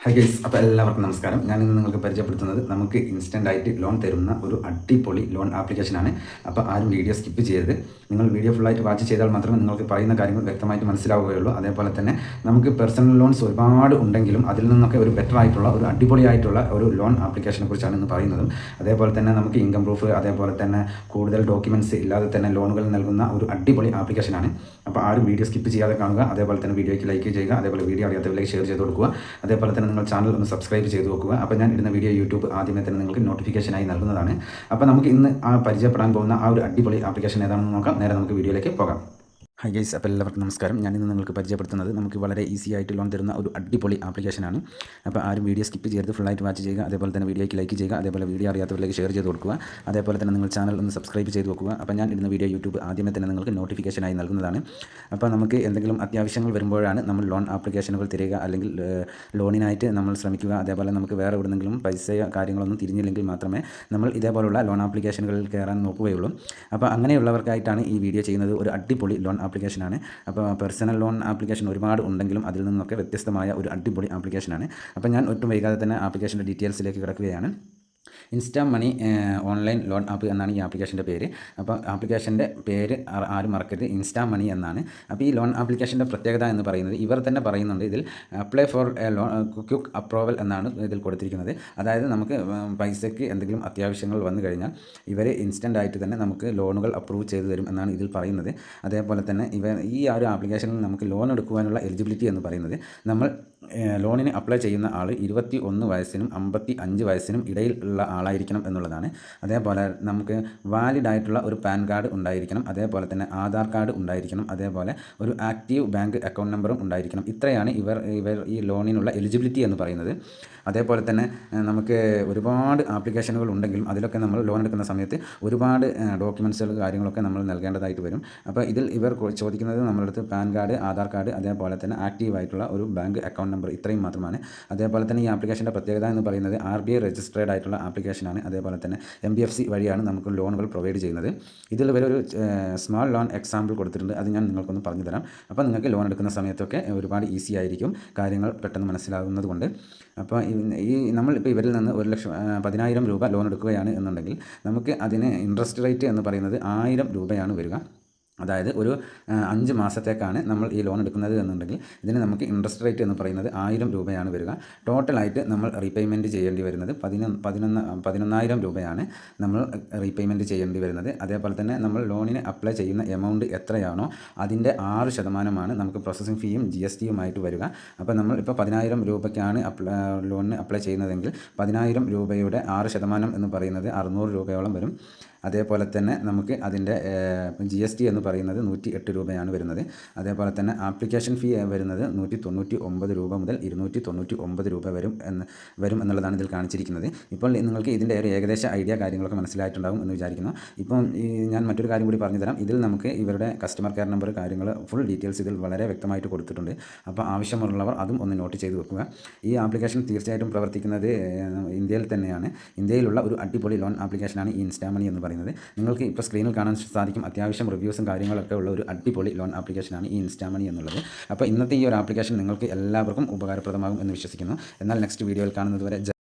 Hi guys, അപ്പോൾ എല്ലാവർക്കും നമസ്കാരം. ഞാൻ ഇന്ന് നിങ്ങൾക്ക് പരിചയപ്പെടുത്തുന്നത് നമുക്ക് ഇൻസ്റ്റൻ്റ് ആയിട്ട് ലോൺ തരുന്ന ഒരു അടിപൊളി ലോൺ ആപ്ലിക്കേഷനാണ്. അപ്പോൾ ആരും വീഡിയോ സ്കിപ്പ് ചെയ്യരുത്. നിങ്ങൾ വീഡിയോ ഫുള്ളായിട്ട് വാച്ച് ചെയ്താൽ മാത്രമേ നിങ്ങൾക്ക് പറയുന്ന കാര്യങ്ങൾ വ്യക്തമായിട്ട് മനസ്സിലാവുകയുള്ളൂ. അതേപോലെ തന്നെ നമുക്ക് പേഴ്സണൽ ലോൺസ് ഒരുപാട് ഉണ്ടെങ്കിലും അതിൽ നിന്നൊക്കെ ഒരു ബെറ്റർ ആയിട്ടുള്ള ഒരു അടിപൊളിയായിട്ടുള്ള ഒരു ലോൺ ആപ്ലിക്കേഷനെ കുറിച്ചാണ് ഇന്ന് പറയുന്നത്. അതേപോലെ തന്നെ നമുക്ക് ഇൻകം പ്രൂഫ്, അതേപോലെ തന്നെ കൂടുതൽ ഡോക്യുമെൻറ്റ്സ് ഇല്ലാതെ തന്നെ ലോണുകൾ നൽകുന്ന ഒരു അടിപൊളി ആപ്ലിക്കേഷനാണ്. അപ്പോൾ ആരും വീഡിയോ സ്കിപ്പ് ചെയ്യാതെ കാണുക. അതേപോലെ തന്നെ വീഡിയോയ്ക്ക് ലൈക്ക് ചെയ്യുക. അതേപോലെ വീഡിയോ അറിയാത്തവരിലേക്ക് ഷെയർ ചെയ്ത് കൊടുക്കുക. അതേപോലെ തന്നെ നിങ്ങൾ ചാനൽ ഒന്ന് സബ്സ്ക്രൈബ് ചെയ്ത് നോക്കുക. അപ്പോൾ ഞാൻ ഇടുന്ന വീഡിയോ യൂട്യൂബ് ആദ്യമേ തന്നെ നിങ്ങൾക്ക് നോട്ടിഫിക്കേഷനായി നൽകുന്നതാണ്. അപ്പോൾ നമുക്ക് ഇന്ന് പരിചയപ്പെടാൻ പോകുന്ന ആ ഒരു അടിപൊളി ആപ്ലിക്കേഷൻ ഏതാണെന്ന് നോക്കാം. നേരെ നമുക്ക് വീഡിയോയിലേക്ക് പോകാം. ഹായ് ഗൈസ്, അപ്പോൾ എല്ലാവർക്കും നമസ്കാരം. ഞാനിന്ന് നിങ്ങൾക്ക് പരിചയപ്പെടുത്തുന്നത് നമുക്ക് വളരെ ഈസി ആയിട്ട് ലോൺ തരുന്ന ഒരു അടിപൊളി ആപ്ലിക്കേഷനാണ്. അപ്പോൾ ആരും വീഡിയോ സ്കിപ്പ് ചെയ്ത് ഫുള്ളായിട്ട് വാച്ച് ചെയ്യുക. അതേപോലെ തന്നെ വീഡിയോയ്ക്ക് ലൈക്ക് ചെയ്യുക. അതേപോലെ വീഡിയോ അറിയാത്തവരിലേക്ക് ഷെയർ ചെയ്ത് കൊടുക്കുക. അതേപോലെ തന്നെ നിങ്ങൾ ചാനൽ ഒന്ന് സബ്സ്ക്രൈബ് ചെയ്ത് വെക്കുക. അപ്പോൾ ഞാൻ ഇടുന്ന വീഡിയോ യൂട്യൂബ് ആദ്യമേ തന്നെ നിങ്ങൾക്ക് നോട്ടിഫിക്കേഷനായി നൽകുന്നതാണ്. അപ്പോൾ നമുക്ക് എന്തെങ്കിലും അത്യാവശ്യങ്ങൾ വരുമ്പോഴാണ് നമ്മൾ ലോൺ ആപ്ലിക്കേഷനുകൾ തരിക, അല്ലെങ്കിൽ ലോണിനായിട്ട് നമ്മൾ ശ്രമിക്കുക. അതേപോലെ നമുക്ക് വേറെ എവിടെയെങ്കിലും പൈസയോ കാര്യങ്ങളൊന്നും തിരിഞ്ഞില്ലെങ്കിൽ മാത്രമേ നമ്മൾ ഇതേപോലുള്ള ലോൺ ആപ്ലിക്കേഷനുകളിൽ കയറാൻ നോക്കുകയുള്ളൂ. അപ്പോൾ അങ്ങനെയുള്ളവർക്കായിട്ടാണ് ഈ വീഡിയോ ചെയ്യുന്നത്. ഒരു അടിപൊളി ലോൺ ആപ്ലിക്കേഷനാണ്. അപ്പോൾ പേഴ്സണൽ ലോൺ ആപ്ലിക്കേഷൻ ഒരുപാട് ഉണ്ടെങ്കിലും അതിൽ നിന്നൊക്കെ വ്യത്യസ്തമായ ഒരു അടിപൊളി ആപ്ലിക്കേഷനാണ്. അപ്പോൾ ഞാൻ ഒട്ടും വൈകാതെ തന്നെ ആപ്ലിക്കേഷൻ്റെ ഡീറ്റെയിൽസിലേക്ക് കിടക്കുകയാണ്. Insta money online loan app എന്നാണ് ഈ ആപ്ലിക്കേഷൻ്റെ പേര്. അപ്പോൾ ആപ്ലിക്കേഷൻ്റെ പേര് ആരും മറക്കരുത്, ഇൻസ്റ്റാ മണി എന്നാണ്. അപ്പോൾ ഈ ലോൺ ആപ്ലിക്കേഷൻ്റെ പ്രത്യേകത എന്ന് പറയുന്നത്, ഇവർ തന്നെ പറയുന്നുണ്ട് ഇതിൽ apply for loan quick approval എന്നാണ് ഇതിൽ കൊടുത്തിരിക്കുന്നത്. അതായത് നമുക്ക് പൈസയ്ക്ക് എന്തെങ്കിലും അത്യാവശ്യങ്ങൾ വന്നു കഴിഞ്ഞാൽ ഇവർ ഇൻസ്റ്റൻ്റ് ആയിട്ട് തന്നെ നമുക്ക് ലോണുകൾ അപ്രൂവ് ചെയ്തു തരും എന്നാണ് ഇതിൽ പറയുന്നത്. അതേപോലെ തന്നെ ഈ ഒരു ആപ്ലിക്കേഷനിൽ നമുക്ക് ലോൺ എടുക്കുവാനുള്ള എലിജിബിലിറ്റി എന്ന് പറയുന്നത്, നമ്മൾ ലോണിന് അപ്ലൈ ചെയ്യുന്ന ആൾ 21 വയസ്സിനും 55 വയസ്സിനും ഇടയിൽ ഉള്ള ആളായിരിക്കണം എന്നുള്ളതാണ്. അതേപോലെ നമുക്ക് വാലിഡ് ആയിട്ടുള്ള ഒരു പാൻ കാർഡ് ഉണ്ടായിരിക്കണം. അതേപോലെ തന്നെ ആധാർ കാർഡ് ഉണ്ടായിരിക്കണം. അതേപോലെ ഒരു ആക്റ്റീവ് ബാങ്ക് അക്കൗണ്ട് നമ്പറും ഉണ്ടായിരിക്കണം. ഇത്രയാണ് ഇവർ ഈ ലോണിനുള്ള എലിജിബിലിറ്റി എന്ന് പറയുന്നത്. അതേപോലെ തന്നെ നമുക്ക് ഒരുപാട് ആപ്ലിക്കേഷനുകൾ ഉണ്ടെങ്കിലും അതിലൊക്കെ നമ്മൾ ലോൺ എടുക്കുന്ന സമയത്ത് ഒരുപാട് ഡോക്യുമെൻറ്റ്സുകൾ കാര്യങ്ങളൊക്കെ നമ്മൾ നൽകേണ്ടതായിട്ട് വരും. അപ്പോൾ ഇതിൽ ഇവർ ചോദിക്കുന്നത് നമ്മളടുത്ത് പാൻ കാർഡ്, ആധാർ കാർഡ്, അതേപോലെ തന്നെ ആക്റ്റീവ് ആയിട്ടുള്ള ഒരു ബാങ്ക് അക്കൗണ്ട് നമ്പർ, ഇത്രയും മാത്രമാണ്. അതേപോലെ തന്നെ ഈ ആപ്ലിക്കേഷൻ്റെ പ്രത്യേകത എന്ന് പറയുന്നത് RBI രജിസ്ട്രേഡ് ആയിട്ടുള്ള ആപ്ലിക്കേഷനാണ്. അതേപോലെ തന്നെ MBFC വഴിയാണ് നമുക്ക് ലോണുകൾ പ്രൊവൈഡ് ചെയ്യുന്നത്. ഇതിൽ ഒരു സ്മാൾ ലോൺ എക്സാമ്പിൾ കൊടുത്തിട്ടുണ്ട്, അത് ഞാൻ നിങ്ങൾക്കൊന്ന് പറഞ്ഞു തരാം. അപ്പോൾ നിങ്ങൾക്ക് ലോൺ എടുക്കുന്ന സമയത്തൊക്കെ ഒരുപാട് ഈസി ആയിരിക്കും, കാര്യങ്ങൾ പെട്ടെന്ന് മനസ്സിലാകുന്നത് കൊണ്ട്. അപ്പോൾ നമ്മളിപ്പോൾ ഇവരിൽ നിന്ന് 1,10,000 രൂപ ലോൺ എടുക്കുകയാണ് എന്നുണ്ടെങ്കിൽ നമുക്ക് അതിന് ഇൻട്രസ്റ്റ് റേറ്റ് എന്ന് പറയുന്നത് 1000 രൂപയാണ് വരിക. അതായത് ഒരു 5 മാസത്തേക്കാണ് നമ്മൾ ഈ ലോൺ എടുക്കുന്നത് എന്നുണ്ടെങ്കിൽ ഇതിന് നമുക്ക് ഇൻട്രസ്റ്റ് റേറ്റ് എന്ന് പറയുന്നത് 1000 രൂപയാണ് വരിക. ടോട്ടലായിട്ട് നമ്മൾ റീപേയ്മെൻറ്റ് ചെയ്യേണ്ടി വരുന്നത് 11,000 രൂപയാണ് നമ്മൾ റീപേയ്മെൻറ്റ് ചെയ്യേണ്ടി വരുന്നത്. അതേപോലെ തന്നെ നമ്മൾ ലോണിന് അപ്ലൈ ചെയ്യുന്ന എമൗണ്ട് എത്രയാണോ അതിൻ്റെ 6% നമുക്ക് പ്രോസസ്സിംഗ് ഫീയും GSTയുമായിട്ട് വരിക. അപ്പോൾ നമ്മൾ ഇപ്പോൾ 10,000 രൂപയ്ക്കാണ് ലോണിന് അപ്ലൈ ചെയ്യുന്നതെങ്കിൽ 10,000 രൂപയുടെ 6% എന്ന് പറയുന്നത് 600 രൂപയോളം വരും. അതേപോലെ തന്നെ നമുക്ക് അതിൻ്റെ GST എന്ന് പറയുന്നത് 108 രൂപയാണ് വരുന്നത്. അതേപോലെ തന്നെ ആപ്ലിക്കേഷൻ ഫീ വരുന്നത് 199 രൂപ മുതൽ 299 രൂപ വരും എന്നുള്ളതാണ് ഇതിൽ കാണിച്ചിരിക്കുന്നത്. ഇപ്പോൾ നിങ്ങൾക്ക് ഇതിൻ്റെ ഒരു ഏകദേശ ഐഡിയ കാര്യങ്ങളൊക്കെ മനസ്സിലായിട്ടുണ്ടാകും എന്ന് വിചാരിക്കുന്നു. ഇപ്പം ഞാൻ മറ്റൊരു കാര്യം കൂടി പറഞ്ഞു തരാം. ഇതിൽ നമുക്ക് ഇവരുടെ കസ്റ്റമർ കെയർ നമ്പർ, കാര്യങ്ങൾ, ഫുൾ ഡീറ്റെയിൽസ് ഇതിൽ വളരെ വ്യക്തമായിട്ട് കൊടുത്തിട്ടുണ്ട്. അപ്പോൾ ആവശ്യമുള്ളവർ അതും ഒന്ന് നോട്ട് ചെയ്ത് വെക്കുക. ഈ ആപ്ലിക്കേഷൻ തീർച്ചയായിട്ടും പ്രവർത്തിക്കുന്നത് ഇന്ത്യയിൽ തന്നെയാണ്. ഇന്ത്യയിലുള്ള ഒരു അടിപൊളി ലോൺ ആപ്ലിക്കേഷനാണ് ഈ ഇൻസ്റ്റാ മണി എന്ന് പറയുന്നത്. നിങ്ങൾക്ക് ഇപ്പോൾ സ്ക്രീനിൽ കാണാൻ സാധിക്കും, അത്യാവശ്യം റിവ്യൂസും കാര്യങ്ങളൊക്കെ ഉള്ള ഒരു അടിപൊളി ലോൺ ആപ്ലിക്കേഷനാണ് ഈ ഇൻസ്റ്റാ മണി എന്നുള്ളത്. അപ്പോൾ ഇന്നത്തെ ഈ ഒരു ആപ്ലിക്കേഷൻ നിങ്ങൾക്ക് എല്ലാവർക്കും ഉപകാരപ്രദമാകും എന്ന് വിശ്വസിക്കുന്നു. എന്നാൽ നെക്സ്റ്റ് വീഡിയോയിൽ കാണുന്നത് വരെ